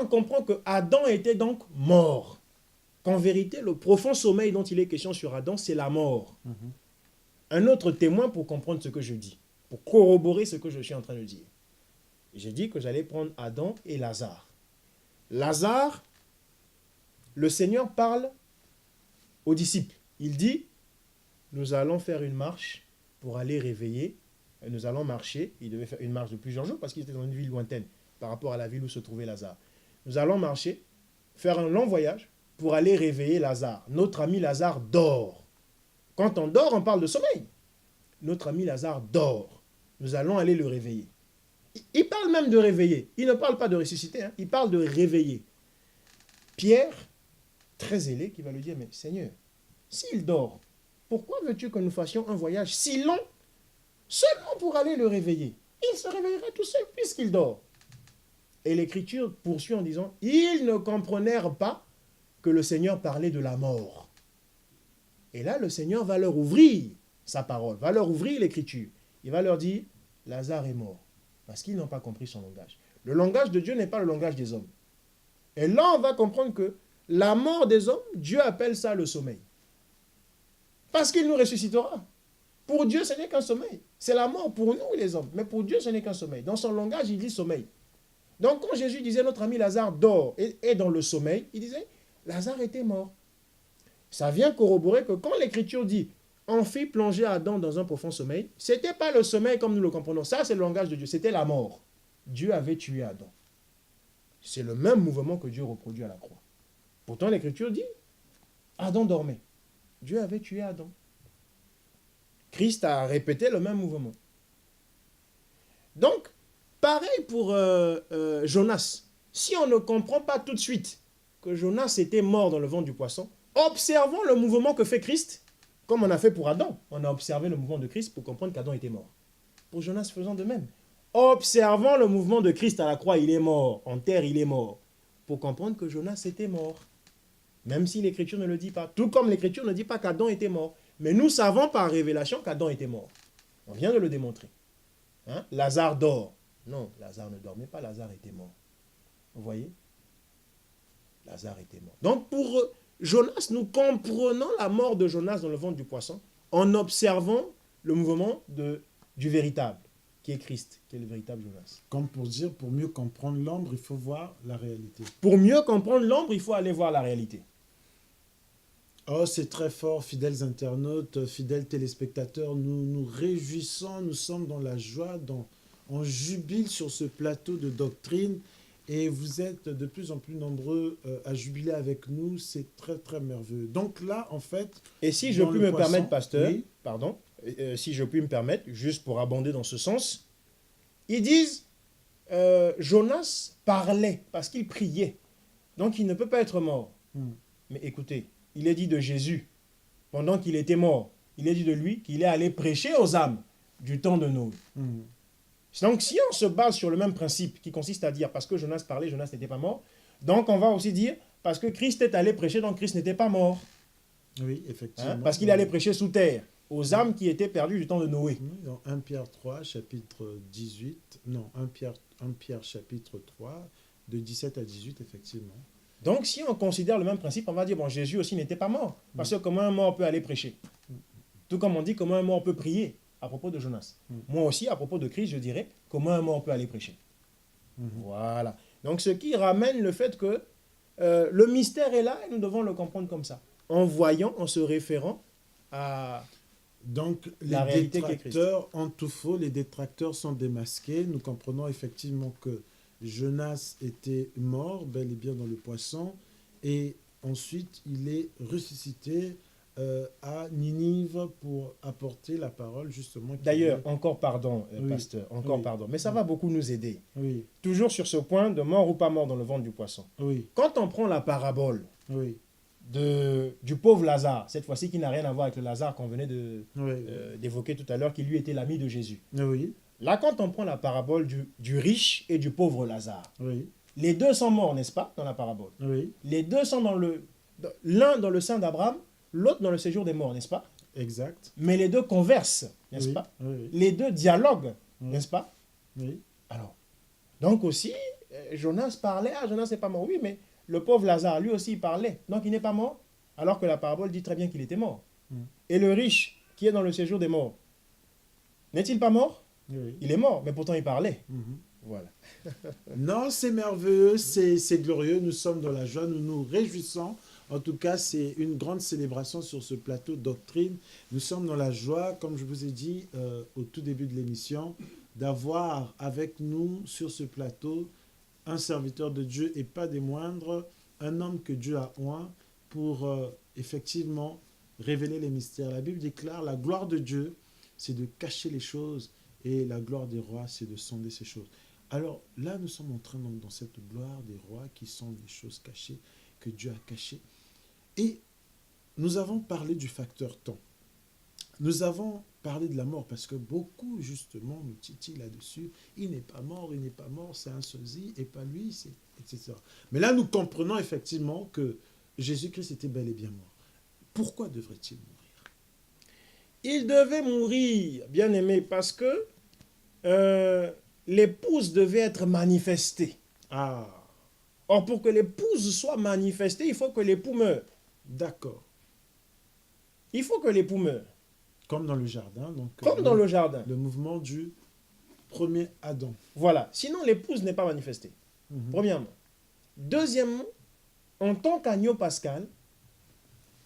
on comprend que Adam était donc mort, qu'en vérité, le profond sommeil dont il est question sur Adam, c'est la mort. Un autre témoin pour comprendre ce que je dis, pour corroborer ce que je suis en train de dire. J'ai dit que j'allais prendre Adam et Lazare. Lazare, le Seigneur parle aux disciples. Il dit, nous allons faire une marche pour aller réveiller. Nous allons marcher. Il devait faire une marche de plusieurs jours parce qu'il était dans une ville lointaine par rapport à la ville où se trouvait Lazare. Nous allons marcher, faire un long voyage pour aller réveiller Lazare. Notre ami Lazare dort. Quand on dort, on parle de sommeil. Notre ami Lazare dort. Nous allons aller le réveiller. Il parle même de réveiller. Il ne parle pas de ressusciter, hein. Il parle de réveiller. Pierre, très zélé, qui va lui dire, mais Seigneur, s'il dort, pourquoi veux-tu que nous fassions un voyage si long seulement pour aller le réveiller? Il se réveillera tout seul puisqu'il dort. Et l'Écriture poursuit en disant, ils ne comprenèrent pas que le Seigneur parlait de la mort. Et là, le Seigneur va leur ouvrir sa parole, va leur ouvrir l'Écriture. Il va leur dire, Lazare est mort, parce qu'ils n'ont pas compris son langage. Le langage de Dieu n'est pas le langage des hommes. Et là, on va comprendre que la mort des hommes, Dieu appelle ça le sommeil. Parce qu'il nous ressuscitera. Pour Dieu, ce n'est qu'un sommeil. C'est la mort pour nous, les hommes. Mais pour Dieu, ce n'est qu'un sommeil. Dans son langage, il dit sommeil. Donc, quand Jésus disait, notre ami Lazare dort et est dans le sommeil, il disait, Lazare était mort. Ça vient corroborer que quand l'Écriture dit, on fit plonger Adam dans un profond sommeil, ce n'était pas le sommeil comme nous le comprenons. Ça, c'est le langage de Dieu. C'était la mort. Dieu avait tué Adam. C'est le même mouvement que Dieu reproduit à la croix. Pourtant, l'Écriture dit, Adam dormait. Dieu avait tué Adam. Christ a répété le même mouvement. Donc, pareil pour Jonas. Si on ne comprend pas tout de suite que Jonas était mort dans le ventre du poisson, observons le mouvement que fait Christ, comme on a fait pour Adam. On a observé le mouvement de Christ pour comprendre qu'Adam était mort. Pour Jonas, faisons de même. Observons le mouvement de Christ à la croix, il est mort. En terre, il est mort. Pour comprendre que Jonas était mort. Même si l'Écriture ne le dit pas. Tout comme l'Écriture ne dit pas qu'Adam était mort. Mais nous savons par révélation qu'Adam était mort. On vient de le démontrer. Hein? Lazare dort. Non, Lazare ne dormait pas, Lazare était mort. Vous voyez? Lazare était mort. Donc pour Jonas, nous comprenons la mort de Jonas dans le ventre du poisson en observant le mouvement du véritable, qui est Christ, qui est le véritable Jonas. Comme pour dire, pour mieux comprendre l'ombre, il faut voir la réalité. Pour mieux comprendre l'ombre, il faut aller voir la réalité. Oh, c'est très fort, fidèles internautes, fidèles téléspectateurs. Nous nous réjouissons, nous sommes dans la joie, on jubile sur ce plateau de doctrine. Et vous êtes de plus en plus nombreux à jubiler avec nous. C'est très, très merveilleux. Donc là, en fait... Et si je puis me permettre, pasteur, oui. Pardon, si je puis me permettre, juste pour abonder dans ce sens, ils disent, Jonas parlait parce qu'il priait. Donc il ne peut pas être mort. Mais écoutez, il est dit de Jésus, pendant qu'il était mort, il est dit de lui qu'il est allé prêcher aux âmes du temps de Noé. Donc, si on se base sur le même principe qui consiste à dire parce que Jonas parlait, Jonas n'était pas mort, donc on va aussi dire parce que Christ est allé prêcher, donc Christ n'était pas mort. Oui, effectivement. Hein? Parce qu'il allait prêcher sous terre aux âmes qui étaient perdues du temps de Noé. Dans 1 Pierre 3, chapitre 18, non, 1 Pierre chapitre 3, de 17 à 18, effectivement. Donc, si on considère le même principe, on va dire, bon, Jésus aussi n'était pas mort. Parce que comment un mort peut aller prêcher? Tout comme on dit, comment un mort peut prier à propos de Jonas. Moi aussi, à propos de Christ, je dirais, comment un mort peut aller prêcher? Voilà. Donc, ce qui ramène le fait que le mystère est là et nous devons le comprendre comme ça. En voyant, en se référant à donc, la les réalité qui est Christ. détracteurs en tout faux, les détracteurs sont démasqués. Nous comprenons effectivement que Jonas était mort, bel et bien dans le poisson, et ensuite il est ressuscité à Ninive pour apporter la parole justement. D'ailleurs, encore pardon, pasteur, encore pardon, mais ça va beaucoup nous aider. Toujours sur ce point de mort ou pas mort dans le ventre du poisson. Quand on prend la parabole du pauvre Lazare, cette fois-ci qui n'a rien à voir avec le Lazare qu'on venait d'évoquer tout à l'heure, qui lui était l'ami de Jésus. Là, quand on prend la parabole du riche et du pauvre Lazare, les deux sont morts, n'est-ce pas, dans la parabole? Les deux sont l'un dans le sein d'Abraham, l'autre dans le séjour des morts, n'est-ce pas? Exact. Mais les deux conversent, n'est-ce pas? Les deux dialoguent, n'est-ce pas? Alors, donc aussi, Jonas parlait, ah, Jonas n'est pas mort. Oui, mais le pauvre Lazare, lui aussi, il parlait. Donc, il n'est pas mort, alors que la parabole dit très bien qu'il était mort. Et le riche, qui est dans le séjour des morts, n'est-il pas mort? Oui. Il est mort, mais pourtant il parlait. Mhm. Voilà. Non, c'est merveilleux, c'est glorieux, nous sommes dans la joie, nous nous réjouissons. En tout cas, c'est une grande célébration sur ce plateau Doctrine. Nous sommes dans la joie, comme je vous ai dit au tout début de l'émission, d'avoir avec nous sur ce plateau un serviteur de Dieu et pas des moindres, un homme que Dieu a oint pour effectivement révéler les mystères. La Bible déclare la gloire de Dieu, c'est de cacher les choses et la gloire des rois, c'est de sonder ces choses. Alors là, nous sommes en train donc dans cette gloire des rois qui sont des choses cachées, que Dieu a cachées. Et nous avons parlé du facteur temps. Nous avons parlé de la mort parce que beaucoup, justement, nous titillent là-dessus. Il n'est pas mort, c'est un sosie, et pas lui, etc. Mais là, nous comprenons effectivement que Jésus-Christ était bel et bien mort. Pourquoi devrait-il mourir? Il devait mourir, bien aimé, parce que l'épouse devait être manifestée. Ah, Or, pour que l'épouse soit manifestée, il faut que l'époux meure. d'accord. Il faut que l'époux meure. Comme dans le jardin. Donc, Comme dans le jardin. Le mouvement du premier Adam. Voilà. Sinon, l'épouse n'est pas manifestée. Premièrement. Deuxièmement, en tant qu'agneau pascal,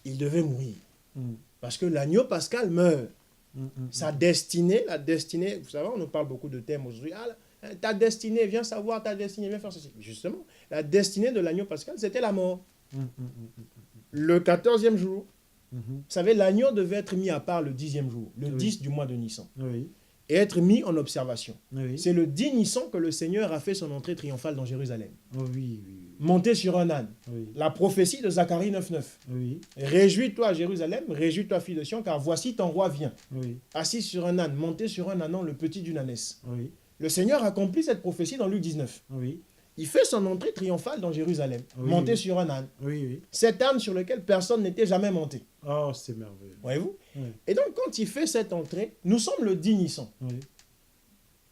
il devait mourir. Parce que l'agneau pascal meurt. Sa destinée, la destinée, vous savez, on nous parle beaucoup de thèmes aujourd'hui. Ah, ta destinée, viens savoir ta destinée, viens faire ceci. Justement, la destinée de l'agneau pascal, c'était la mort. Le 14e jour, vous savez, l'agneau devait être mis à part le 10e jour, le 10 du mois de Nissan, et être mis en observation. C'est le 10 Nissan que le Seigneur a fait son entrée triomphale dans Jérusalem. Monté sur un âne. La prophétie de Zacharie 9.9. Réjouis-toi, Jérusalem, réjouis-toi, fille de Sion, car voici ton roi vient. Assis sur un âne, monté sur un ânon, le petit d'une ânesse. Le Seigneur accomplit cette prophétie dans Luc 19. Il fait son entrée triomphale dans Jérusalem, monté sur un âne. Cet âne sur lequel personne n'était jamais monté. Oh, c'est merveilleux. Voyez-vous? Et donc, quand il fait cette entrée, nous sommes le 10 Nissan.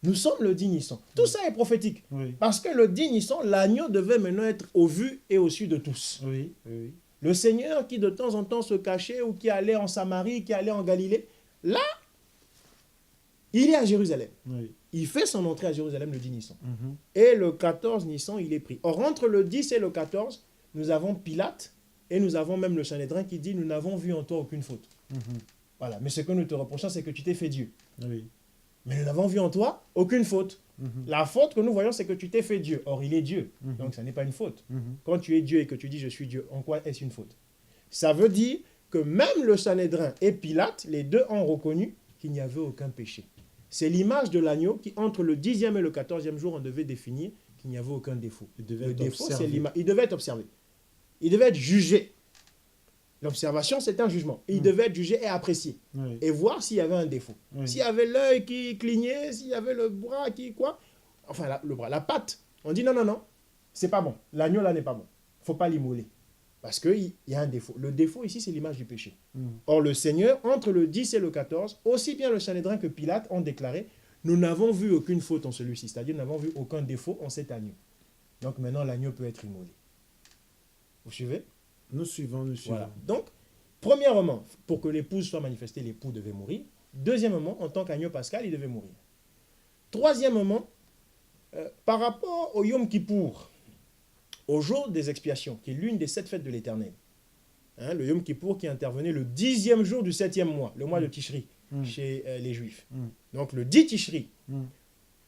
Nous sommes le 10 Nissan. Tout ça est prophétique. Parce que le 10 Nissan, l'agneau devait maintenant être au vu et au su de tous. Le Seigneur qui de temps en temps se cachait ou qui allait en Samarie, qui allait en Galilée, là, il est à Jérusalem. Il fait son entrée à Jérusalem le 10 Nissan. Et le 14 Nissan, il est pris. Or, entre le 10 et le 14, nous avons Pilate et nous avons même le Sanhédrin qui dit « Nous n'avons vu en toi aucune faute. Voilà. Mais ce que nous te reprochons, c'est que tu t'es fait Dieu. Mais nous n'avons vu en toi aucune faute. La faute que nous voyons, c'est que tu t'es fait Dieu. Or, il est Dieu. Donc, ça n'est pas une faute. Quand tu es Dieu et que tu dis « Je suis Dieu », en quoi est-ce une faute? Ça veut dire que même le Sanhédrin et Pilate, les deux ont reconnu qu'il n'y avait aucun péché. C'est l'image de l'agneau qui, entre le 10e et le 14e jour, on devait définir qu'il n'y avait aucun défaut. Le défaut, c'est l'image. Il devait être observé. Il devait être jugé. L'observation, c'est un jugement. Il devait être jugé et apprécié. Et voir s'il y avait un défaut. S'il y avait l'œil qui clignait, s'il y avait le bras qui quoi. Enfin, le bras, la patte. On dit non, non, non, c'est pas bon. L'agneau là n'est pas bon. Il ne faut pas l'immoler. Parce qu'il y a un défaut. Le défaut ici, c'est l'image du péché. Or, le Seigneur, entre le 10 et le 14, aussi bien le Sanhédrin que Pilate ont déclaré « Nous n'avons vu aucune faute en celui-ci. » C'est-à-dire, nous n'avons vu aucun défaut en cet agneau. Donc, maintenant, l'agneau peut être immolé. Vous suivez? Nous suivons, nous suivons. Voilà. Donc, premièrement, pour que l'épouse soit manifestée, l'époux devait mourir. Deuxièmement, en tant qu'agneau pascal, il devait mourir. Troisièmement, par rapport au Yom Kippour, au jour des expiations, qui est l'une des 7 fêtes de l'Éternel. Hein, le Yom Kippour qui intervenait le 10e jour du 7e mois, le mois de Tishri, chez les Juifs. Donc le 10 Tishri,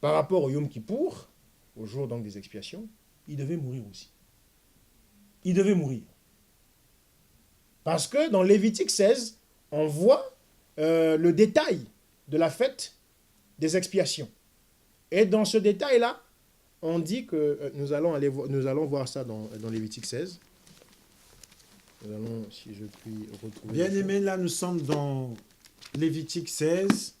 par rapport au Yom Kippour, au jour donc des expiations, il devait mourir aussi. Il devait mourir. Parce que dans Lévitique 16, on voit le détail de la fête des expiations. Et dans ce détail-là, on dit que nous allons voir ça dans Lévitique 16. Nous allons, si je puis retrouver... Bien aimé, là nous sommes dans Lévitique 16.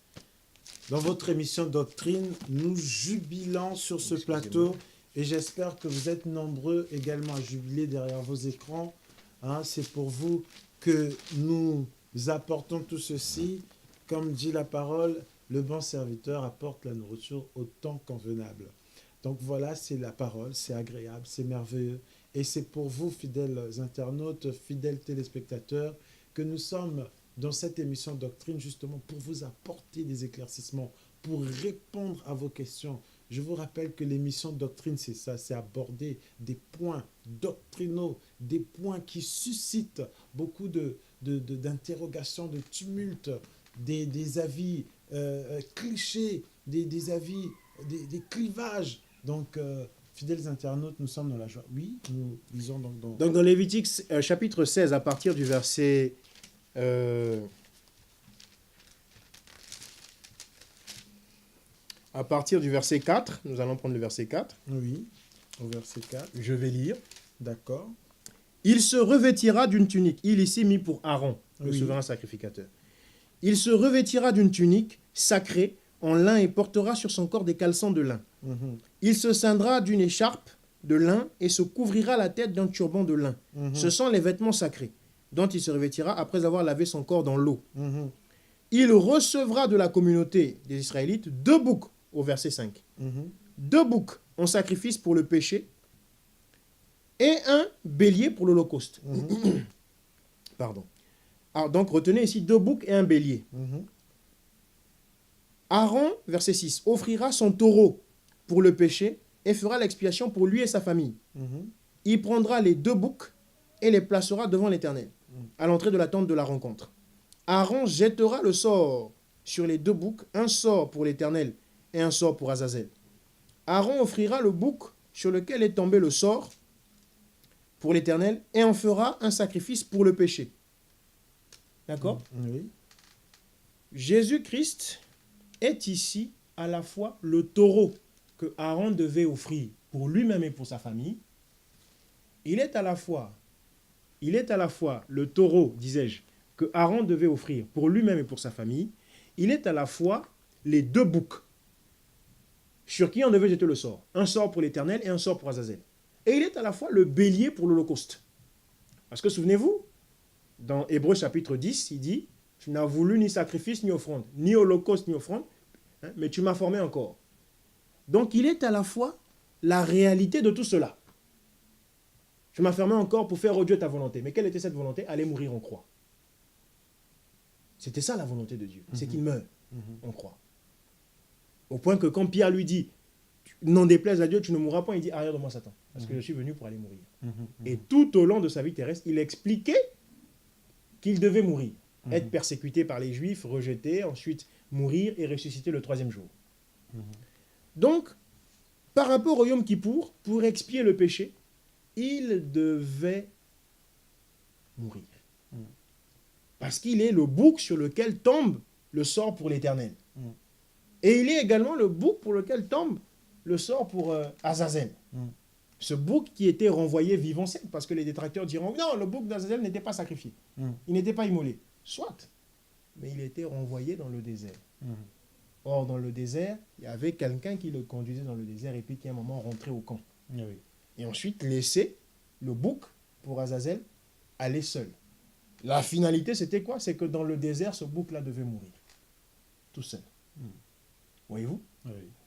Dans votre émission Doctrine, nous jubilons sur ce plateau et j'espère que vous êtes nombreux également à jubiler derrière vos écrans. Hein, c'est pour vous que nous apportons tout ceci. Comme dit la parole, le bon serviteur apporte la nourriture au temps convenable. Donc voilà, c'est la parole, c'est agréable, c'est merveilleux. Et c'est pour vous, fidèles internautes, fidèles téléspectateurs, que nous sommes dans cette émission Doctrine, justement pour vous apporter des éclaircissements, pour répondre à vos questions. Je vous rappelle que l'émission Doctrine, c'est ça, c'est aborder des points doctrinaux, des points qui suscitent beaucoup d'interrogations, de tumultes, des avis clichés, des avis, des clivages. Donc, fidèles internautes, nous sommes dans la joie. Oui, nous lisons donc dans Lévitique chapitre 16, à partir du verset... à partir du verset 4, nous allons prendre le verset 4. Oui, au verset 4. Je vais lire. D'accord. Il se revêtira d'une tunique. Il ici mis pour Aaron, le souverain sacrificateur. Il se revêtira d'une tunique sacrée en lin et portera sur son corps des caleçons de lin. Il se ceindra d'une écharpe de lin et se couvrira la tête d'un turban de lin. Ce sont les vêtements sacrés dont il se revêtira après avoir lavé son corps dans l'eau. Il recevra de la communauté des Israélites 2 boucs, au verset 5. 2 boucs en sacrifice pour le péché et un bélier pour l'holocauste. Pardon. Alors, donc, retenez ici 2 boucs et un bélier. Aaron, verset 6, offrira son taureau pour le péché et fera l'expiation pour lui et sa famille. Il prendra les 2 boucs et les placera devant l'Éternel, à l'entrée de la tente de la rencontre. Aaron jettera le sort sur les 2 boucs, un sort pour l'Éternel et un sort pour Azazel. Aaron offrira le bouc sur lequel est tombé le sort pour l'Éternel et en fera un sacrifice pour le péché. D'accord? Oui. Jésus-Christ est ici à la fois le taureau que Aaron devait offrir pour lui-même et pour sa famille. Il est à la fois le taureau, disais-je, que Aaron devait offrir pour lui-même et pour sa famille. Il est à la fois les 2 boucs sur qui on devait jeter le sort. Un sort pour l'Éternel et un sort pour Azazel. Et il est à la fois le bélier pour l'Holocauste. Parce que souvenez-vous, dans Hébreux chapitre 10, il dit « Tu n'as voulu ni sacrifice ni offrande, ni holocauste ni offrande, hein, mais tu m'as formé encore. » Donc il est à la fois la réalité de tout cela. Tu m'as formé encore pour faire au Dieu ta volonté. Mais quelle était cette volonté? Aller mourir en croix. C'était ça la volonté de Dieu, c'est qu'il meure en croix. Au point que quand Pierre lui dit « N'en déplaise à Dieu, tu ne mourras pas », il dit « Arrière de moi Satan, parce que je suis venu pour aller mourir. » Et tout au long de sa vie terrestre, il expliquait qu'il devait mourir, être persécuté par les Juifs, rejeté, ensuite mourir et ressusciter le 3e jour. Donc, par rapport au Yom Kippour, pour expier le péché, il devait mourir. Parce qu'il est le bouc sur lequel tombe le sort pour l'Éternel. Et il est également le bouc pour lequel tombe le sort pour Azazel. Ce bouc qui était renvoyé vivant, parce que les détracteurs diront « Non, le bouc d'Azazel n'était pas sacrifié. Il n'était pas immolé. » Soit, mais il était renvoyé dans le désert. Or, dans le désert, il y avait quelqu'un qui le conduisait dans le désert et puis qui, à un moment, rentrait au camp. Et ensuite, laissait le bouc pour Azazel aller seul. La finalité, c'était quoi? C'est que dans le désert, ce bouc-là devait mourir. Tout seul. Voyez-vous?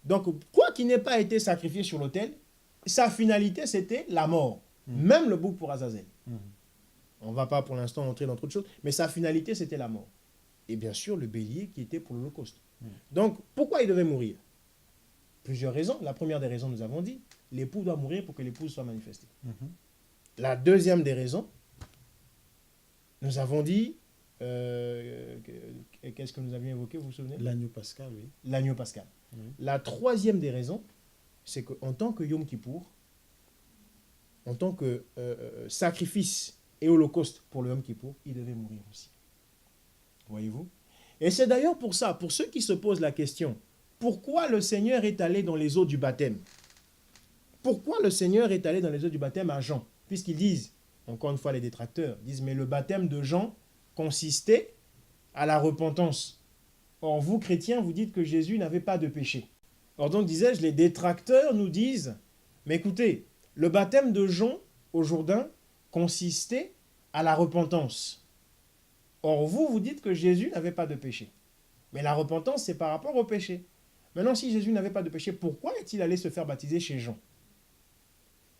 Donc, quoi qu'il n'ait pas été sacrifié sur l'autel, sa finalité, c'était la mort. Même le bouc pour Azazel. On ne va pas pour l'instant entrer dans trop de choses, mais sa finalité, c'était la mort. Et bien sûr, le bélier qui était pour l'Holocauste. Donc, pourquoi il devait mourir? Plusieurs raisons. La première des raisons, nous avons dit, l'époux doit mourir pour que l'épouse soit manifestée. La deuxième des raisons, nous avons dit, qu'est-ce que nous avions évoqué, vous vous souvenez? L'agneau pascal, oui. L'agneau pascal. La troisième des raisons, c'est qu'en tant que Yom Kippour, en tant que sacrifice et holocauste pour le Yom Kippour, il devait mourir aussi. Voyez-vous? Et c'est d'ailleurs pour ça, pour ceux qui se posent la question, pourquoi le Seigneur est allé dans les eaux du baptême? Pourquoi le Seigneur est allé dans les eaux du baptême à Jean? Puisqu'ils disent, encore une fois les détracteurs, disent, mais le baptême de Jean consistait à la repentance. Or, vous, chrétiens, vous dites que Jésus n'avait pas de péché. Or, donc, disais-je, les détracteurs nous disent, mais écoutez, le baptême de Jean au Jourdain consistait à la repentance. Or, vous, vous dites que Jésus n'avait pas de péché. Mais la repentance, c'est par rapport au péché. Maintenant, si Jésus n'avait pas de péché, pourquoi est-il allé se faire baptiser chez Jean?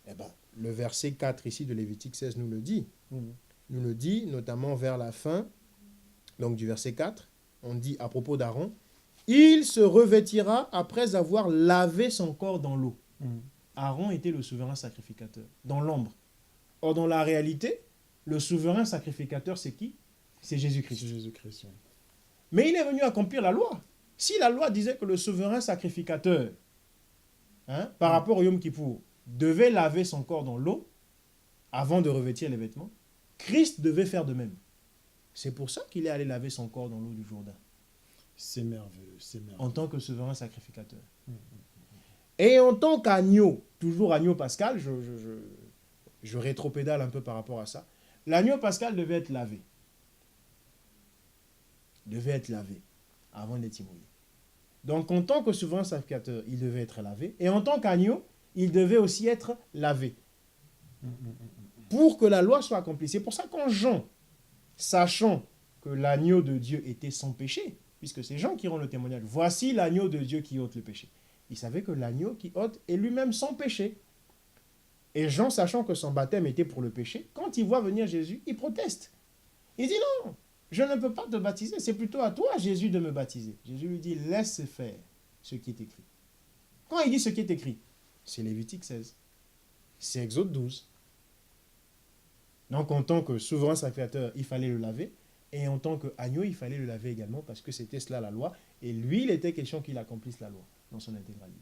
Eh bien, le verset 4 ici de Lévitique 16 nous le dit. Nous le dit, notamment vers la fin, donc du verset 4, on dit à propos d'Aaron, « Il se revêtira après avoir lavé son corps dans l'eau. » Aaron était le souverain sacrificateur, dans l'ombre. Or, dans la réalité, le souverain sacrificateur, c'est qui? C'est Jésus-Christ. Jésus-Christ, oui. Mais il est venu accomplir la loi. Si la loi disait que le souverain sacrificateur, par rapport au Yom Kippour, devait laver son corps dans l'eau avant de revêtir les vêtements, Christ devait faire de même. C'est pour ça qu'il est allé laver son corps dans l'eau du Jourdain. C'est merveilleux, c'est merveilleux. En tant que souverain sacrificateur. Et en tant qu'agneau, toujours agneau pascal, je rétropédale un peu par rapport à ça, l'agneau pascal devait être lavé. Devait être lavé avant d'être immolé. Donc en tant que souverain sacrificateur, il devait être lavé. Et en tant qu'agneau, il devait aussi être lavé. Pour que la loi soit accomplie. C'est pour ça qu'en Jean, sachant que l'agneau de Dieu était sans péché, puisque c'est Jean qui rend le témoignage, voici l'agneau de Dieu qui ôte le péché. Il savait que l'agneau qui ôte est lui-même sans péché. Et Jean, sachant que son baptême était pour le péché, quand il voit venir Jésus, il proteste. Il dit non, je ne peux pas te baptiser, c'est plutôt à toi, Jésus, de me baptiser. Jésus lui dit, laisse faire ce qui est écrit. Quand il dit ce qui est écrit, c'est Lévitique 16, c'est Exode 12. Donc en tant que souverain sacrificateur, il fallait le laver, et en tant qu'agneau, il fallait le laver également, parce que c'était cela la loi, et lui, il était question qu'il accomplisse la loi dans son intégralité.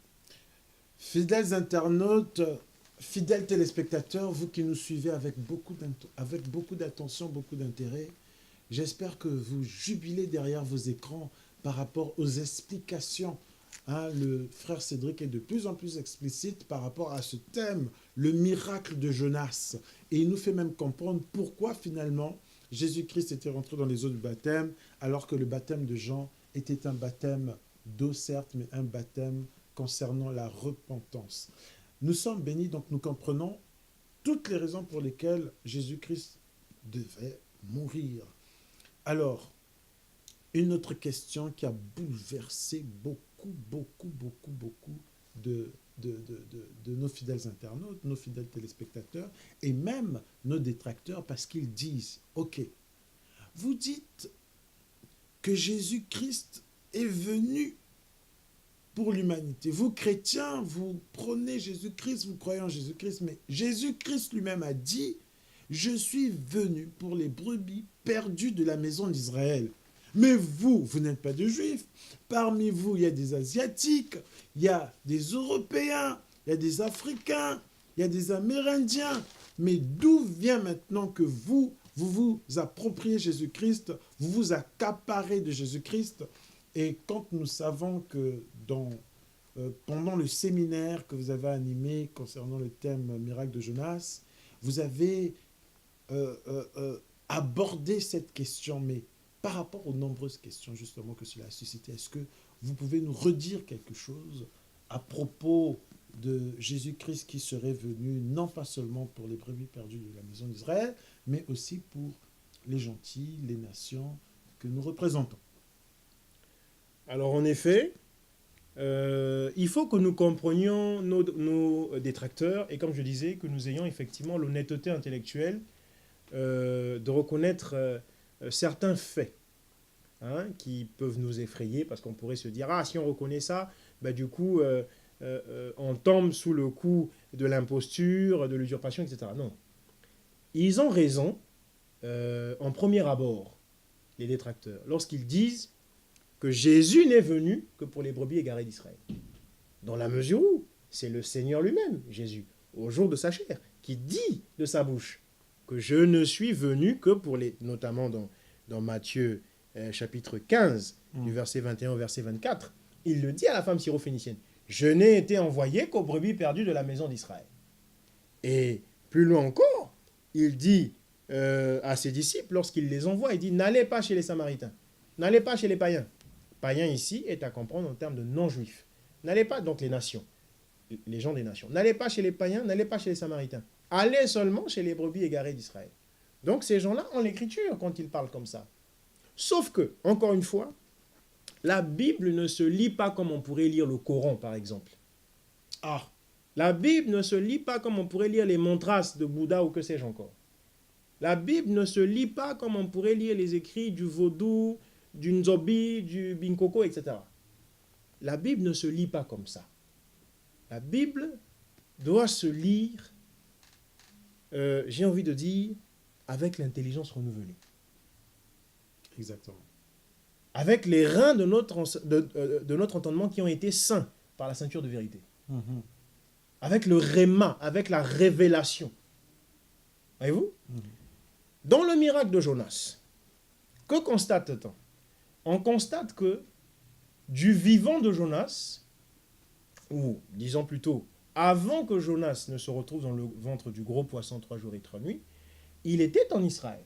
Fidèles internautes, fidèles téléspectateurs, vous qui nous suivez avec beaucoup d'attention, beaucoup d'intérêt, j'espère que vous jubilez derrière vos écrans par rapport aux explications. Le frère Cédric est de plus en plus explicite par rapport à ce thème, le miracle de Jonas. Et il nous fait même comprendre pourquoi finalement Jésus-Christ était rentré dans les eaux du baptême, alors que le baptême de Jean était un baptême d'eau certes, mais un baptême concernant la repentance. Nous sommes bénis, donc nous comprenons toutes les raisons pour lesquelles Jésus-Christ devait mourir. Alors, une autre question qui a bouleversé beaucoup de nos fidèles internautes, nos fidèles téléspectateurs et même nos détracteurs, parce qu'ils disent, ok, vous dites que Jésus-Christ est venu pour l'humanité. Vous, chrétiens, vous prenez Jésus-Christ, vous croyez en Jésus-Christ, mais Jésus-Christ lui-même a dit, je suis venu pour les brebis perdues de la maison d'Israël. Mais vous, vous n'êtes pas des Juifs. Parmi vous, il y a des Asiatiques, il y a des Européens, il y a des Africains, il y a des Amérindiens. Mais d'où vient maintenant que vous vous appropriez Jésus-Christ, vous vous accaparez de Jésus-Christ? Et quand nous savons que pendant le séminaire que vous avez animé concernant le thème miracle de Jonas, vous avez abordé cette question, mais par rapport aux nombreuses questions justement que cela a suscité, est-ce que vous pouvez nous redire quelque chose à propos de Jésus-Christ qui serait venu non pas seulement pour les brebis perdues de la maison d'Israël, mais aussi pour les gentils, les nations que nous représentons? Alors en effet, il faut que nous comprenions nos détracteurs et comme je disais, que nous ayons effectivement l'honnêteté intellectuelle de reconnaître certains faits qui peuvent nous effrayer parce qu'on pourrait se dire « Ah, si on reconnaît ça, bah, du coup, on tombe sous le coup de l'imposture, de l'usurpation, etc. » Non. Ils ont raison en premier abord, les détracteurs, lorsqu'ils disent que Jésus n'est venu que pour les brebis égarées d'Israël. Dans la mesure où c'est le Seigneur lui-même, Jésus, au jour de sa chair, qui dit de sa bouche que je ne suis venu que pour les... Notamment dans Matthieu chapitre 15, du verset 21 au verset 24, il le dit à la femme syrophénicienne, « Je n'ai été envoyé qu'aux brebis perdues de la maison d'Israël. » Et plus loin encore, il dit à ses disciples, lorsqu'il les envoie, il dit « N'allez pas chez les Samaritains, n'allez pas chez les païens. » Païen ici est à comprendre en termes de non-juifs. N'allez pas, donc les nations, les gens des nations. N'allez pas chez les païens, n'allez pas chez les Samaritains. Allez seulement chez les brebis égarées d'Israël. Donc ces gens-là ont l'écriture quand ils parlent comme ça. Sauf que, encore une fois, La Bible ne se lit pas comme on pourrait lire le Coran, par exemple. Ah, La Bible ne se lit pas comme on pourrait lire les mantras de Bouddha ou que sais-je encore. La Bible ne se lit pas comme on pourrait lire les écrits du vaudou, du nzobi, du binkoko, etc. La Bible ne se lit pas comme ça. La Bible doit se lire, j'ai envie de dire, avec l'intelligence renouvelée. exactement. Avec les reins de notre entendement qui ont été saints par la ceinture de vérité. Mhm. Avec le réma, avec la révélation. Voyez-vous? Dans le miracle de Jonas, que constate-t-on? On constate que du vivant de Jonas, ou disons plutôt, avant que Jonas ne se retrouve dans le ventre du gros poisson 3 jours et 3 nuits, il était en Israël.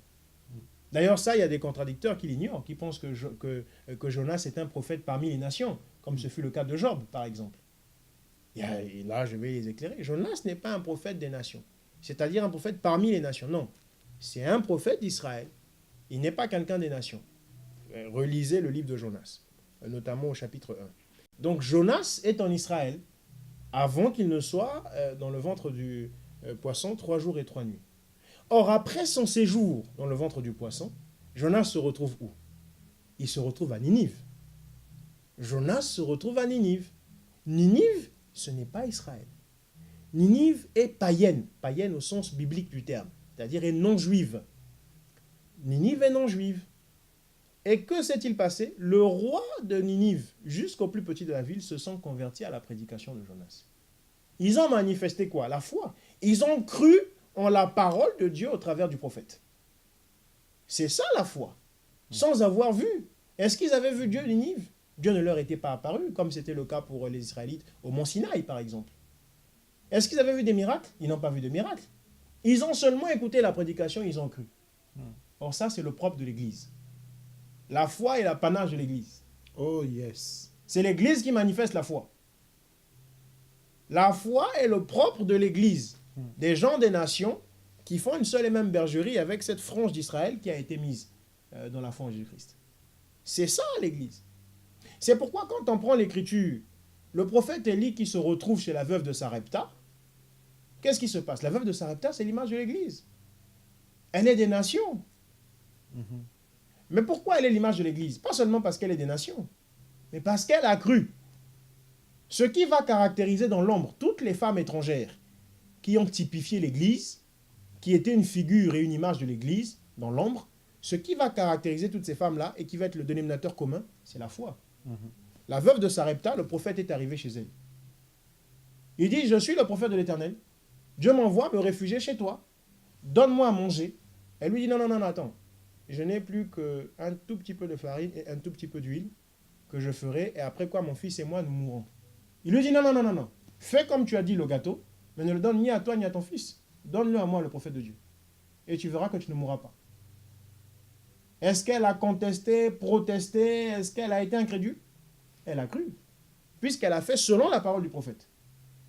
D'ailleurs, ça, il y a des contradicteurs qui l'ignorent, qui pensent que Jonas est un prophète parmi les nations, comme ce fut le cas de Job, par exemple. Et là, je vais les éclairer. Jonas n'est pas un prophète des nations, c'est-à-dire un prophète parmi les nations. Non, c'est un prophète d'Israël. Il n'est pas quelqu'un des nations. Relisez le livre de Jonas, notamment au chapitre 1. Donc, Jonas est en Israël avant qu'il ne soit dans le ventre du poisson 3 jours et 3 nuits. Or, après son séjour dans le ventre du poisson, Jonas se retrouve où? Il se retrouve à Ninive. Jonas se retrouve à Ninive. Ninive, ce n'est pas Israël. Ninive est païenne, païenne au sens biblique du terme, c'est-à-dire est non juive. Ninive est non juive. Et que s'est-il passé? Le roi de Ninive, jusqu'au plus petit de la ville, se sont convertis à la prédication de Jonas. Ils ont manifesté quoi? La foi. Ils ont cru en la parole de Dieu au travers du prophète. C'est ça la foi, sans avoir vu. Est-ce qu'ils avaient vu Dieu à Ninive? Dieu ne leur était pas apparu, comme c'était le cas pour les Israélites au mont Sinaï, par exemple. Est-ce qu'ils avaient vu des miracles? Ils n'ont pas vu de miracles. Ils ont seulement écouté la prédication, ils ont cru. Or ça, c'est le propre de l'Église. La foi est l'apanage de l'Église. Oh yes. C'est l'Église qui manifeste la foi. La foi est le propre de l'Église. Des gens des nations qui font une seule et même bergerie avec cette frange d'Israël qui a été mise dans la foi en Jésus-Christ. C'est ça l'Église. C'est pourquoi quand on prend l'Écriture, le prophète Élie qui se retrouve chez la veuve de Sarepta, qu'est-ce qui se passe? La veuve de Sarepta, c'est l'image de l'Église. Elle est des nations. Mais pourquoi elle est l'image de l'Église? Pas seulement parce qu'elle est des nations, mais parce qu'elle a cru. Ce qui va caractériser dans l'ombre toutes les femmes étrangères qui ont typifié l'Église, qui étaient une figure et une image de l'Église dans l'ombre, ce qui va caractériser toutes ces femmes-là et qui va être le dénominateur commun, c'est la foi. La veuve de Sarepta, le prophète est arrivé chez elle. Il dit, je suis le prophète de l'Éternel. Dieu m'envoie me réfugier chez toi. Donne-moi à manger. Elle lui dit, non, attends. Je n'ai plus qu'un tout petit peu de farine et un tout petit peu d'huile que je ferai, et après quoi mon fils et moi nous mourrons. Il lui dit, non. Fais comme tu as dit le gâteau, mais ne le donne ni à toi ni à ton fils. Donne-le à moi, le prophète de Dieu. Et tu verras que tu ne mourras pas. Est-ce qu'elle a contesté, protesté? Est-ce qu'elle a été incrédule? Elle a cru. Puisqu'elle a fait selon la parole du prophète.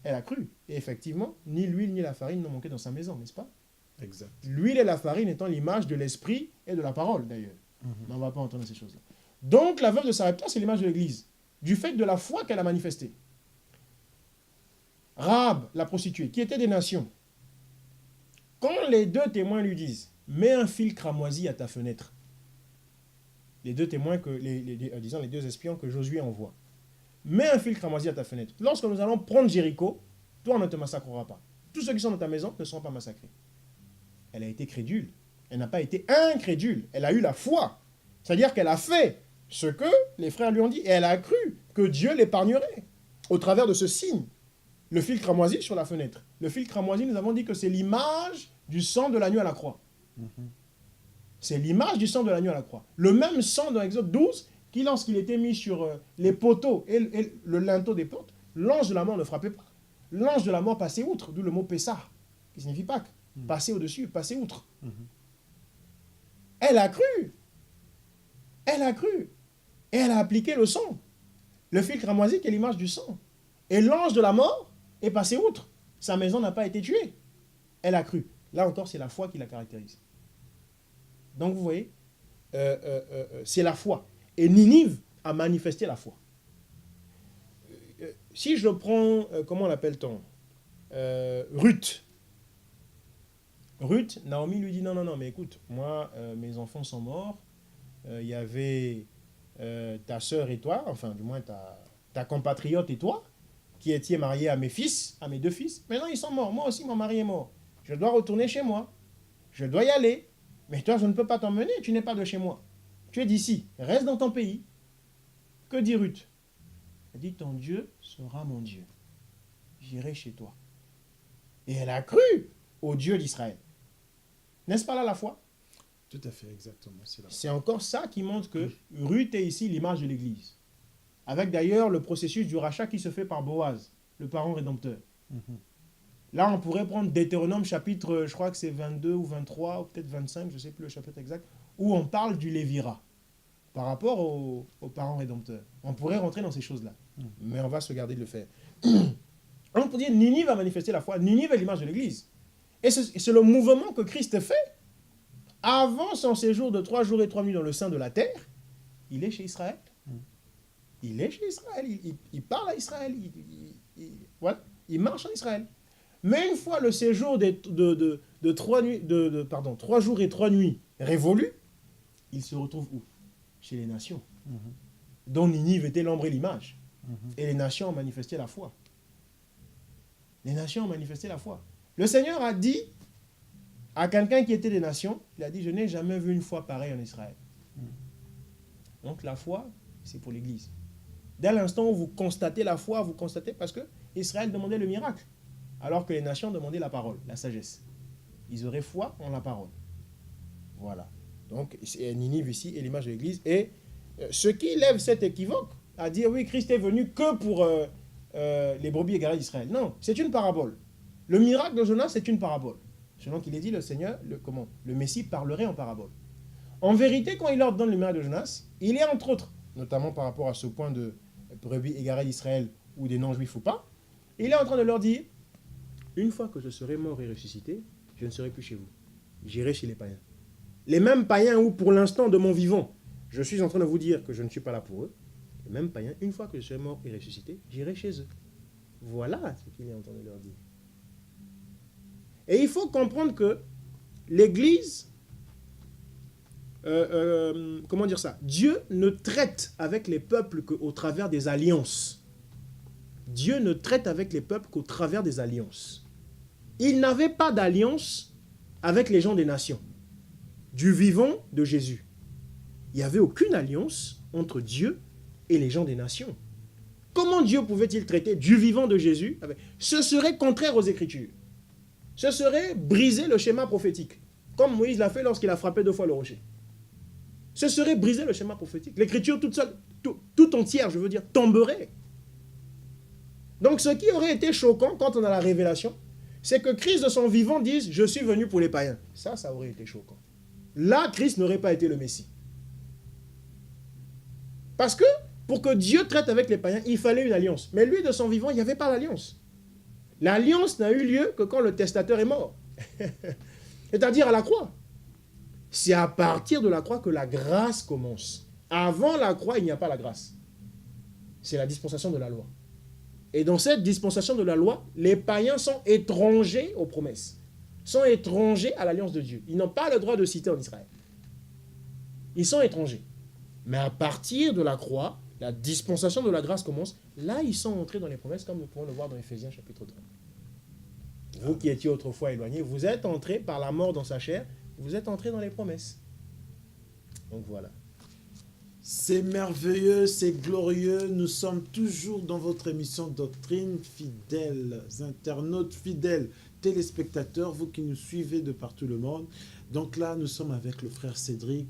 Elle a cru. Et effectivement, ni l'huile ni la farine n'ont manqué dans sa maison, n'est-ce pas? Exact. L'huile et la farine étant l'image de l'esprit et de la parole, d'ailleurs. Mais on ne va pas entendre ces choses-là. Donc, la veuve de Sarepta, c'est l'image de l'Église. Du fait de la foi qu'elle a manifestée. Rahab, la prostituée, qui était des nations. Quand les deux témoins lui disent, mets un fil cramoisi à ta fenêtre. Les deux témoins, disons les deux espions que Josué envoie. Mets un fil cramoisi à ta fenêtre. Lorsque nous allons prendre Jéricho, toi on ne te massacrera pas. Tous ceux qui sont dans ta maison ne seront pas massacrés. Elle a été crédule. Elle n'a pas été incrédule. Elle a eu la foi. C'est-à-dire qu'elle a fait ce que les frères lui ont dit. Et elle a cru que Dieu l'épargnerait au travers de ce signe. Le fil cramoisi sur la fenêtre. Le fil cramoisi, nous avons dit que c'est l'image du sang de l'agneau à la croix. C'est l'image du sang de l'agneau à la croix. Le même sang dans Exode 12, qui lorsqu'il était mis sur les poteaux et le linteau des portes, l'ange de la mort ne frappait pas. L'ange de la mort passait outre, d'où le mot Pessah, qui signifie Pâques. Passer au-dessus, passer outre. Elle a cru. Elle a cru. Et elle a appliqué le sang. Le fil cramoisi qui est l'image du sang. Et l'ange de la mort est passé outre. Sa maison n'a pas été tuée. Elle a cru. Là encore, c'est la foi qui la caractérise. Donc vous voyez, c'est la foi. Et Ninive à manifester la foi. Si je prends, comment l'appelle-t-on, Ruth. Ruth, Naomi lui dit non, non, non, mais écoute, moi, mes enfants sont morts. Il y avait ta sœur et toi, enfin, du moins ta compatriote et toi, qui étiez mariés à mes fils, à mes 2 fils. Maintenant, ils sont morts. Moi aussi, mon mari est mort. Je dois retourner chez moi. Je dois y aller. Mais toi, je ne peux pas t'emmener. Tu n'es pas de chez moi. Tu es d'ici. Reste dans ton pays. Que dit Ruth? Elle dit, ton Dieu sera mon Dieu. J'irai chez toi. Et elle a cru au Dieu d'Israël. N'est-ce pas là la foi? Tout à fait, exactement. C'est encore ça qui montre que Ruth est ici l'image de l'Église. Avec d'ailleurs le processus du rachat qui se fait par Boaz, le parent rédempteur. Là, on pourrait prendre Deutéronome chapitre, je crois que c'est 22 ou 23, ou peut-être 25, je ne sais plus le chapitre exact, où on parle du Lévira par rapport aux parents rédempteurs. On pourrait rentrer dans ces choses-là, mais on va se garder de le faire. On peut dire Ninive va manifester la foi. Ninive est l'image de l'Église. Et c'est le mouvement que Christ fait. Avant son séjour de 3 jours et 3 nuits dans le sein de la terre, il est chez Israël. Il est chez Israël. Il parle à Israël. Voilà, il marche en Israël. Mais une fois le séjour de 3 jours et 3 nuits révolu, il se retrouve où? Chez les nations, dont Ninive était l'ombre et l'image. Et les nations ont manifesté la foi. Les nations ont manifesté la foi. Le Seigneur a dit à quelqu'un qui était des nations, il a dit, je n'ai jamais vu une foi pareille en Israël. Donc la foi, c'est pour l'Église. Dès l'instant où vous constatez la foi, vous constatez parce que Israël demandait le miracle, alors que les nations demandaient la parole, la sagesse. Ils auraient foi en la parole. Voilà. Donc Ninive ici est l'image de l'Église. Et ce qui lève cet équivoque, à dire oui, Christ est venu que pour les brebis égarées d'Israël. Non, c'est une parabole. Le miracle de Jonas, c'est une parabole. Selon qu'il est dit, le Seigneur, le Messie parlerait en parabole. En vérité, quand il leur donne le miracle de Jonas, il est entre autres, notamment par rapport à ce point de brebis égarées d'Israël ou des non-juifs ou pas, il est en train de leur dire, une fois que je serai mort et ressuscité, je ne serai plus chez vous. J'irai chez les païens. Les mêmes païens où, pour l'instant de mon vivant, je suis en train de vous dire que je ne suis pas là pour eux, les mêmes païens, une fois que je serai mort et ressuscité, j'irai chez eux. Voilà ce qu'il est en train de leur dire. Et il faut comprendre que l'Église, comment dire ça? Dieu ne traite avec les peuples qu'au travers des alliances. Dieu ne traite avec les peuples qu'au travers des alliances. Il n'avait pas d'alliance avec les gens des nations, du vivant de Jésus. Il n'y avait aucune alliance entre Dieu et les gens des nations. Comment Dieu pouvait-il traiter du vivant de Jésus? Ce serait contraire aux Écritures. Ce serait briser le schéma prophétique, comme Moïse l'a fait lorsqu'il a frappé 2 fois le rocher. Ce serait briser le schéma prophétique. L'écriture toute seule, tout entière, je veux dire, tomberait. Donc ce qui aurait été choquant quand on a la révélation, c'est que Christ de son vivant dise « Je suis venu pour les païens ». Ça aurait été choquant. Là, Christ n'aurait pas été le Messie. Parce que pour que Dieu traite avec les païens, il fallait une alliance. Mais lui, de son vivant, il n'y avait pas d'alliance. L'alliance n'a eu lieu que quand le testateur est mort. C'est-à-dire à la croix. C'est à partir de la croix que la grâce commence. Avant la croix, il n'y a pas la grâce. C'est la dispensation de la loi. Et dans cette dispensation de la loi, les païens sont étrangers aux promesses. Sont étrangers à l'alliance de Dieu. Ils n'ont pas le droit de citer en Israël. Ils sont étrangers. Mais à partir de la croix, la dispensation de la grâce commence. Là, ils sont entrés dans les promesses, comme nous pouvons le voir dans Éphésiens chapitre 3. Vous qui étiez autrefois éloignés, vous êtes entrés par la mort dans sa chair, vous êtes entrés dans les promesses. Donc voilà. C'est merveilleux, c'est glorieux. Nous sommes toujours dans votre émission Doctrine, fidèles internautes, fidèles téléspectateurs, vous qui nous suivez de partout le monde. Donc là, nous sommes avec le frère Cédric.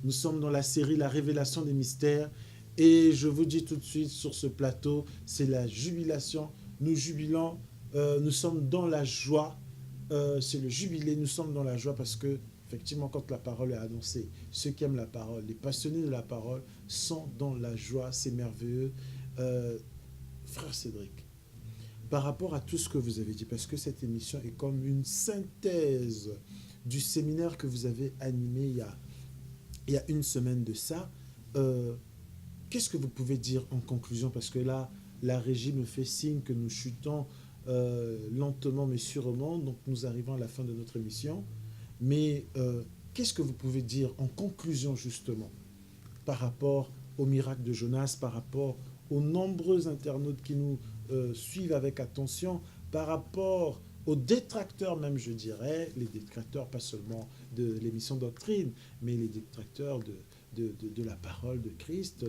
Nous sommes dans la série La Révélation des Mystères. Et je vous dis tout de suite, sur ce plateau, c'est la jubilation. Nous jubilons, nous sommes dans la joie. C'est le jubilé, nous sommes dans la joie parce que effectivement, quand la parole est annoncée, ceux qui aiment la parole, les passionnés de la parole, sont dans la joie, c'est merveilleux. Frère Cédric, par rapport à tout ce que vous avez dit, parce que cette émission est comme une synthèse du séminaire que vous avez animé il y a une semaine de ça, qu'est-ce que vous pouvez dire en conclusion? Parce que là, la régie me fait signe que nous chutons lentement mais sûrement, donc nous arrivons à la fin de notre émission. Mais qu'est-ce que vous pouvez dire en conclusion justement par rapport au miracle de Jonas, par rapport aux nombreux internautes qui nous suivent avec attention, par rapport aux détracteurs même, je dirais, les détracteurs pas seulement de l'émission Doctrine, mais les détracteurs de la parole de Christ,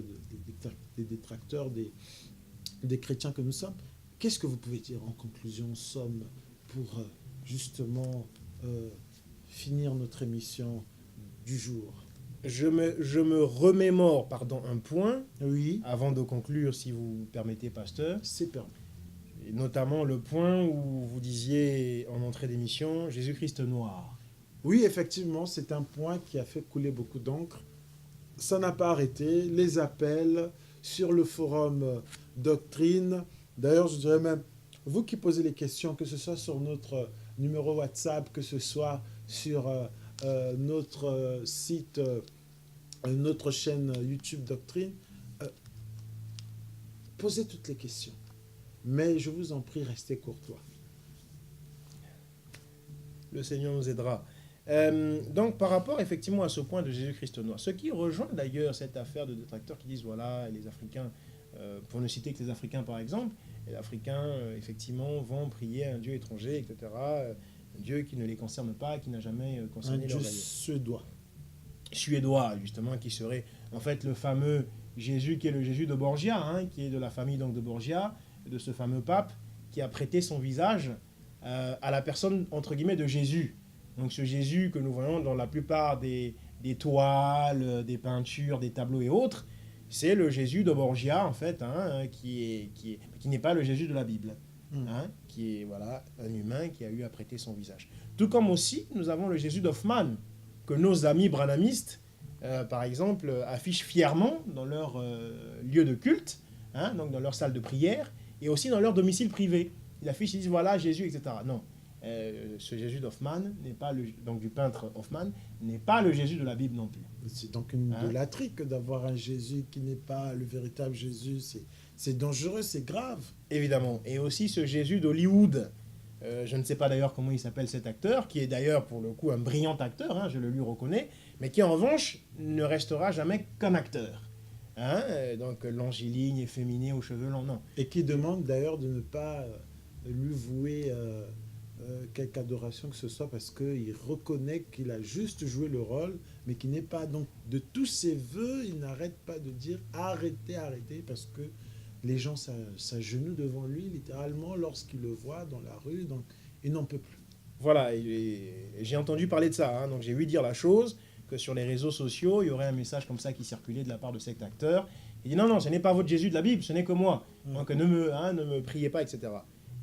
des détracteurs des chrétiens que nous sommes. Qu'est-ce que vous pouvez dire en conclusion, somme, pour justement finir notre émission du jour? Je me remémore, un point, Oui, avant de conclure, si vous permettez, pasteur. c'est permis. Et notamment le point où vous disiez en entrée d'émission, Jésus-Christ noir. Oui, effectivement, c'est un point qui a fait couler beaucoup d'encre. Ça n'a pas arrêté. Les appels sur le forum Doctrine. D'ailleurs, je dirais même, vous qui posez les questions, que ce soit sur notre numéro WhatsApp, que ce soit sur notre site, notre chaîne YouTube Doctrine, posez toutes les questions. Mais je vous en prie, restez courtois. Le Seigneur nous aidera. Donc, par rapport effectivement à ce point de Jésus-Christ noir, ce qui rejoint d'ailleurs cette affaire de détracteurs qui disent, voilà, les Africains, pour ne citer que les Africains par exemple, les Africains, effectivement, vont prier à un Dieu étranger, etc., un Dieu qui ne les concerne pas, qui n'a jamais concerné leur Dieu ailleurs. suédois, Justement, qui serait en fait le fameux Jésus qui est le Jésus de Borgia, hein, qui est de la famille donc de Borgia, de ce fameux pape qui a prêté son visage à la personne, entre guillemets, de Jésus. Donc ce Jésus que nous voyons dans la plupart des toiles, des peintures, des tableaux et autres, c'est le Jésus de Borgia, en fait, hein, qui n'est pas le Jésus de la Bible. Hein, qui est voilà, un humain qui a eu à prêter son visage. Tout comme aussi, nous avons le Jésus d'Hoffmann, que nos amis branhamistes, par exemple, affichent fièrement dans leur lieu de culte, hein, donc dans leur salle de prière, et aussi dans leur domicile privé. Ils affichent, ils disent, voilà, Jésus, etc. Non, ce Jésus d'Hoffmann, donc du peintre Hoffmann, n'est pas le Jésus de la Bible non plus. C'est donc une idolâtrie que d'avoir un Jésus qui n'est pas le véritable Jésus. C'est dangereux, c'est grave. Évidemment. Et aussi ce Jésus d'Hollywood. Je ne sais pas d'ailleurs comment il s'appelle cet acteur, qui est d'ailleurs pour le coup un brillant acteur, hein, je le lui reconnais, mais qui en revanche ne restera jamais qu'un acteur. Hein, donc l'angéline efféminé aux cheveux longs, non. Et qui demande d'ailleurs de ne pas lui vouer quelque adoration que ce soit parce qu'il reconnaît qu'il a juste joué le rôle, mais qu'il n'est pas. Donc de tous ses voeux, il n'arrête pas de dire arrêtez, arrêtez, parce que les gens s'agenouillent devant lui littéralement lorsqu'ils le voient dans la rue, donc il n'en peut plus. Voilà, j'ai entendu parler de ça, hein, donc j'ai vu dire la chose, que sur les réseaux sociaux, il y aurait un message comme ça qui circulait de la part de cet acteur. Il dit non, ce n'est pas votre Jésus de la Bible, ce n'est que moi, donc ne me priez pas, etc.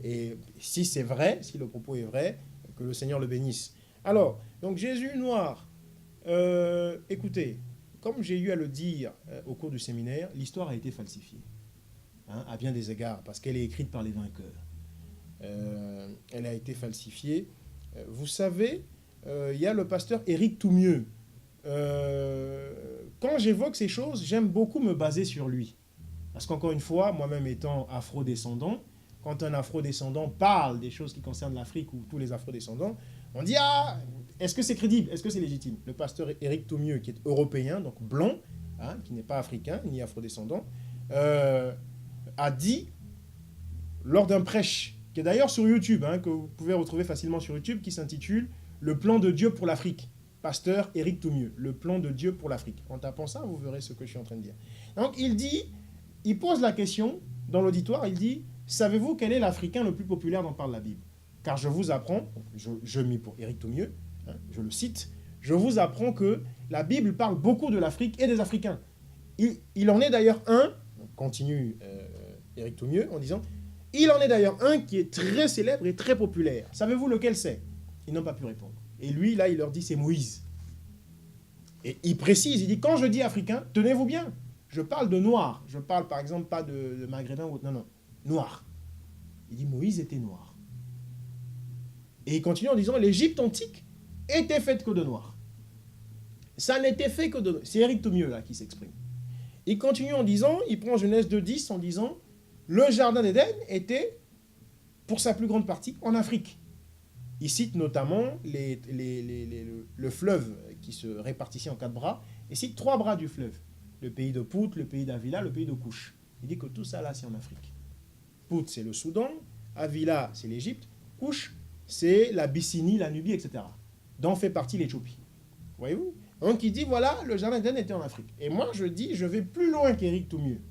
Et si c'est vrai, si le propos est vrai, que le Seigneur le bénisse. Alors, donc Jésus noir, écoutez, comme j'ai eu à le dire au cours du séminaire, l'histoire a été falsifiée. Hein, à bien des égards, parce qu'elle est écrite par les vainqueurs. Elle a été falsifiée. Vous savez, il y a le pasteur Éric Toumieux. Quand j'évoque ces choses, j'aime beaucoup me baser sur lui. Parce qu'encore une fois, moi-même étant afro-descendant, quand un afro-descendant parle des choses qui concernent l'Afrique ou tous les afro-descendants, on dit « Ah, est-ce que c'est crédible? Est-ce que c'est légitime ?» Le pasteur Éric Toumieux, qui est européen, donc blanc, hein, qui n'est pas africain ni afro-descendant, a dit, lors d'un prêche, qui est d'ailleurs sur YouTube, hein, que vous pouvez retrouver facilement sur YouTube, qui s'intitule « Le plan de Dieu pour l'Afrique ». Pasteur Éric Toumieux, le plan de Dieu pour l'Afrique. En tapant ça, vous verrez ce que je suis en train de dire. Donc il pose la question dans l'auditoire, il dit « Savez-vous quel est l'Africain le plus populaire dont parle la Bible ?» Car je vous apprends, je mis pour Éric Toumieux, hein, je le cite, je vous apprends que la Bible parle beaucoup de l'Afrique et des Africains. Il en est d'ailleurs un, continue Éric Toumieux en disant, il en est d'ailleurs un qui est très célèbre et très populaire. Savez-vous lequel c'est? Ils n'ont pas pu répondre. Et lui, là, il leur dit, c'est Moïse. Et il précise, il dit, quand je dis africain, tenez-vous bien, je parle de noir. Je parle par exemple pas de maghrébin ou autre, non, noir. Il dit, Moïse était noir. Et il continue en disant, l'Égypte antique était faite que de noirs. Ça n'était fait que de... C'est Éric Toumieux, là, qui s'exprime. Il continue en disant, il prend Genèse 2,10 en disant, le jardin d'Éden était, pour sa plus grande partie, en Afrique. Il cite notamment le fleuve qui se répartissait en 4 bras. Il cite 3 bras du fleuve. Le pays de Pout, le pays d'Avila, le pays de Couche. Il dit que tout ça là, c'est en Afrique. Pout, c'est le Soudan. Avila, c'est l'Égypte. Couche, c'est l'Abyssinie, la Nubie, etc. Dont fait partie l'Éthiopie. Voyez-vous? Donc il dit, voilà, le jardin d'Éden était en Afrique. Et moi, je dis, je vais plus loin qu'Éric Toumieux.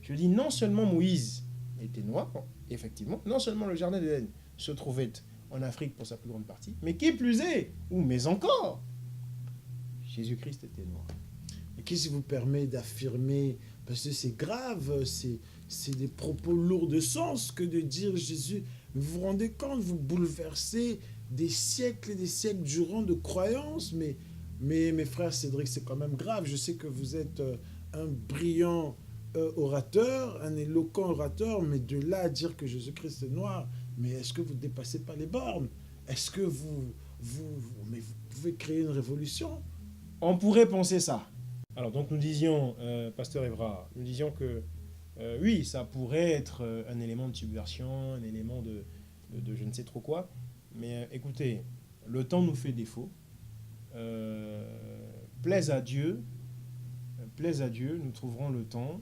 Je dis, non seulement Moïse était noir, effectivement, non seulement le jardin d'Éden se trouvait en Afrique pour sa plus grande partie, mais qui plus est, ou mais encore, Jésus-Christ était noir. Et qu'est-ce qui vous permet d'affirmer, parce que c'est grave, c'est des propos lourds de sens que de dire Jésus, vous vous rendez compte, vous bouleversez des siècles et des siècles durant de croyances, mais mes frères Cédric, c'est quand même grave. Je sais que vous êtes un brillant orateur, un éloquent orateur, mais de là à dire que Jésus-Christ est noir, mais est-ce que vous ne dépassez pas les bornes? Est-ce que vous pouvez créer une révolution? On pourrait penser ça. Alors donc nous disions, Pasteur Evra, nous disions que oui, ça pourrait être un élément de subversion, un élément de je ne sais trop quoi, mais écoutez, le temps nous fait défaut. Plaise à Dieu, nous trouverons le temps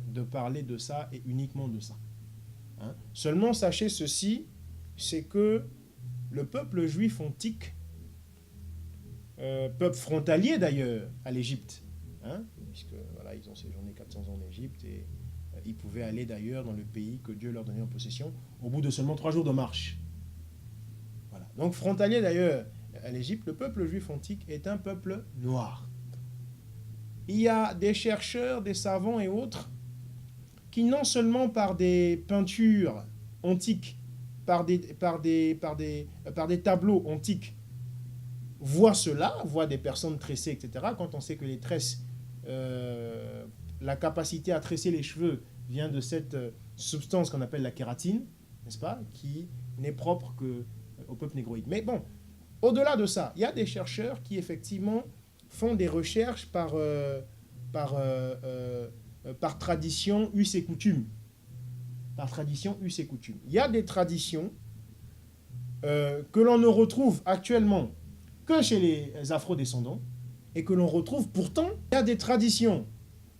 de parler de ça et uniquement de ça. Hein? Seulement sachez ceci, c'est que le peuple juif antique, peuple frontalier d'ailleurs à l'Égypte, hein, puisque voilà, ils ont séjourné 400 ans en Égypte et ils pouvaient aller d'ailleurs dans le pays que Dieu leur donnait en possession au bout de seulement 3 jours de marche. Voilà. Donc frontalier d'ailleurs à l'Égypte, le peuple juif antique est un peuple noir. Il y a des chercheurs, des savants et autres qui non seulement par des peintures antiques, par des tableaux antiques, voient cela, voient des personnes tressées, etc. Quand on sait que les tresses, la capacité à tresser les cheveux vient de cette substance qu'on appelle la kératine, n'est-ce pas, qui n'est propre qu'au peuple négroïde. Mais bon, au-delà de ça, il y a des chercheurs qui effectivement font des recherches par tradition, us et coutumes. Par tradition, us et coutumes. Il y a des traditions que l'on ne retrouve actuellement que chez les afro-descendants et que l'on retrouve pourtant, il y a des traditions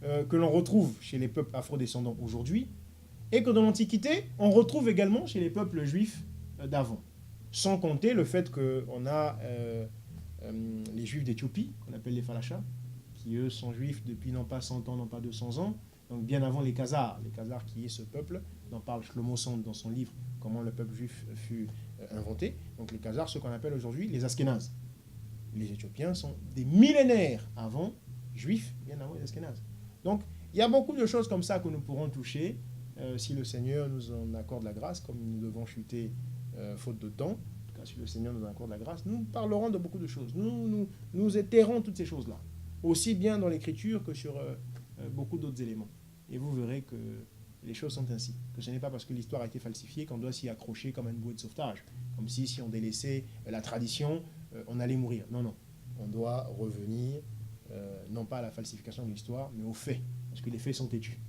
que l'on retrouve chez les peuples afro-descendants aujourd'hui et que dans l'Antiquité, on retrouve également chez les peuples juifs d'avant. Sans compter le fait qu'on a les juifs d'Éthiopie, qu'on appelle les Falachas, qui eux sont juifs depuis non pas 100 ans, non pas 200 ans, donc bien avant les Khazars qui est ce peuple, dont parle Shlomo Sand dans son livre « Comment le peuple juif fut inventé ». Donc les Khazars, ceux qu'on appelle aujourd'hui les Askénazes. Les Éthiopiens sont des millénaires avant juifs, bien avant les Askénazes. Donc il y a beaucoup de choses comme ça que nous pourrons toucher si le Seigneur nous en accorde la grâce, comme nous devons chuter faute de temps. En tout cas, si le Seigneur nous en accorde la grâce, nous parlerons de beaucoup de choses. Nous étaierons toutes ces choses-là, aussi bien dans l'Écriture que sur beaucoup d'autres éléments. Et vous verrez que les choses sont ainsi. Que ce n'est pas parce que l'histoire a été falsifiée qu'on doit s'y accrocher comme à une bouée de sauvetage. Comme si on délaissait la tradition, on allait mourir. Non, non. On doit revenir, non pas à la falsification de l'histoire, mais aux faits. Parce que les faits sont têtus.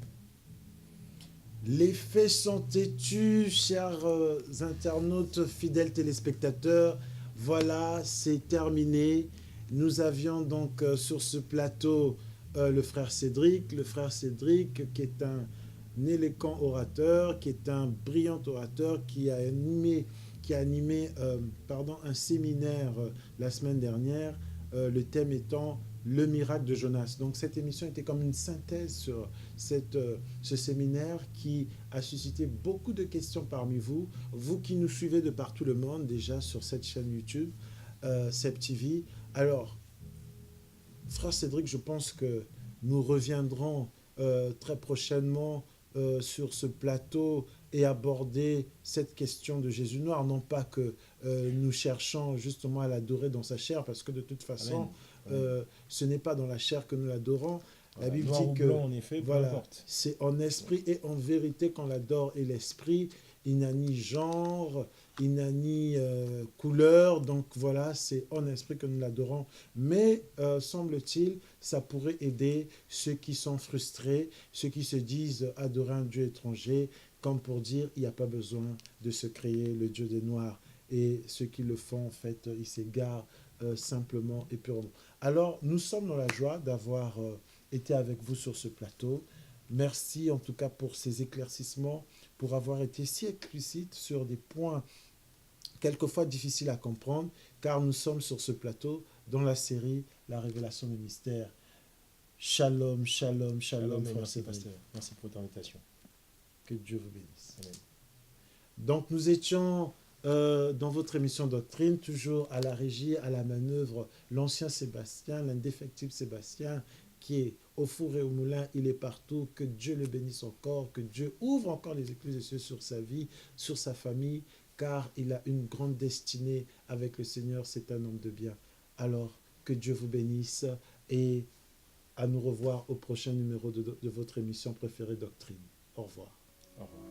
Les faits sont têtus, chers internautes, fidèles téléspectateurs. Voilà, c'est terminé. Nous avions donc sur ce plateau le frère Cédric qui est un éloquent orateur, qui est un brillant orateur, qui a animé un séminaire la semaine dernière, le thème étant le miracle de Jonas. Donc cette émission était comme une synthèse sur ce séminaire qui a suscité beaucoup de questions parmi vous, vous qui nous suivez de partout le monde déjà sur cette chaîne YouTube, SEPTV. Alors, frère Cédric, je pense que nous reviendrons très prochainement sur ce plateau et aborder cette question de Jésus noir. Non pas que nous cherchons justement à l'adorer dans sa chair, parce que de toute façon, ce n'est pas dans la chair que nous l'adorons. La Bible dit que blanc, en effet, voilà, c'est en esprit et en vérité qu'on l'adore. Et l'esprit, il n'a ni genre, Inani couleur. Donc voilà, c'est en esprit que nous l'adorons. Mais semble-t-il, ça pourrait aider ceux qui sont frustrés, ceux qui se disent adorer un Dieu étranger, comme pour dire il n'y a pas besoin de se créer le Dieu des Noirs. Et ceux qui le font, en fait, ils s'égarent simplement et purement. Alors, nous sommes dans la joie d'avoir été avec vous sur ce plateau. Merci en tout cas pour ces éclaircissements, pour avoir été si explicite sur des points quelquefois difficiles à comprendre, car nous sommes sur ce plateau dans la série La révélation des mystères. Shalom, shalom, shalom, frère merci, Cédric. pasteur. Merci pour ton invitation. Que Dieu vous bénisse. Amen. Donc nous étions dans votre émission Doctrine, toujours à la régie, à la manœuvre, l'ancien Sébastien, l'indéfectible Sébastien, qui est au four et au moulin, il est partout. Que Dieu le bénisse encore, que Dieu ouvre encore les écluses des cieux sur sa vie, sur sa famille, car il a une grande destinée avec le Seigneur, c'est un homme de bien. Alors, que Dieu vous bénisse et à nous revoir au prochain numéro de votre émission préférée Doctrine. Au revoir. Au revoir.